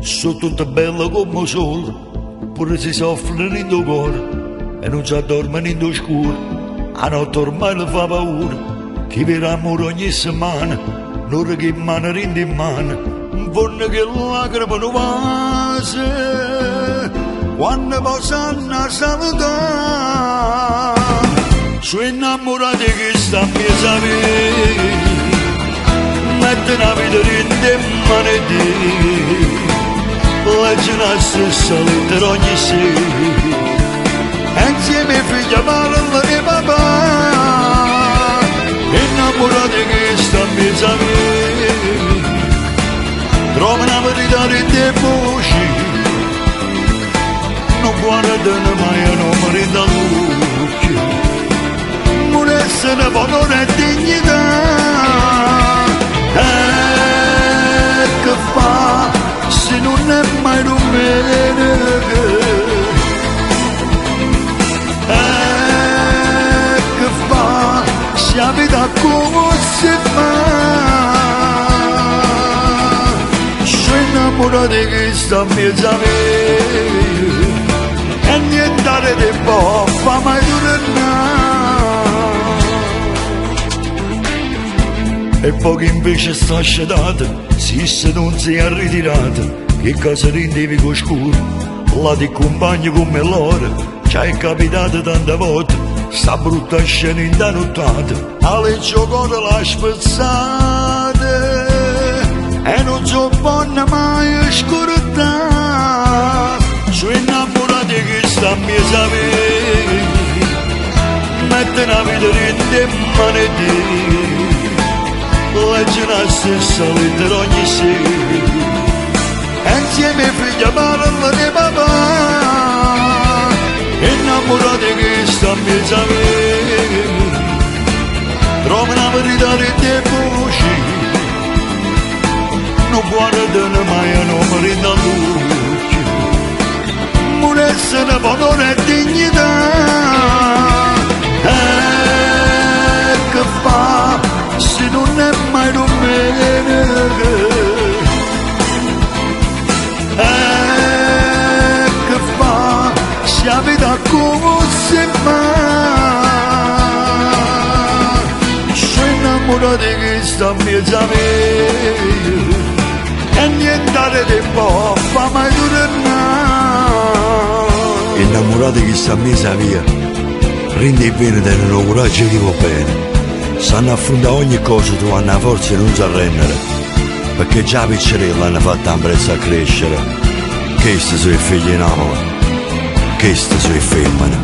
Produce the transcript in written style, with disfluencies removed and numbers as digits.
sono tutte belle come il sole, pure si soffrono in tuo cuore e non si addormano in tuo scuro. A notte ormai le fa paura, chi vede amore ogni settimana, l'ora che mano rende in mano, un fondo che lacrime non vase, quando possono salutare, sono innamorati che stanno a sapere, mettono la vita rende in mano e te, leggono la stessa lettera ogni sera, insieme ai figli parlano di papà, innamorati che stanno a sapere, trovano la verità delle voci, non guardano mai a nome dall'occhio, non essere valore e dignità, che fa se non è mai domenica? La vita come si fa, sono innamorato che sta a mezzo a me e niente di può fa mai tornare. E poi invece sta scedato, se non si è ritirato, che cosa rendevi con scuro, la ti compagni come loro, ci è capitato tante volte. Sta brutta scena in da nottata, alle giocate la spezzate e non so buona mai scordare. Sono innamorati che sta a me sapere, mettono la vita in mano e te, leggono la stessa lettera ogni sera, insieme ai figli parlano di papà, innamorati che sta a me sapere, trovano la verità delle voci, non guardano mai a nome dall'occhio, non essere valore e dignità, che fa se non è mai domenica? La vita come si fa, sono innamorati che sta a mezzo a me e niente di può fa mai tornare. Innamorati che sta a mezzo a via, rende bene tenere un coraggio che va bene, sanno affrontare ogni cosa, tu hanno la forza di non si arrendere, perché già la piccerella hanno fatto un prezzo a crescere, questi sono i figli di Napoli. Queste sono femmine.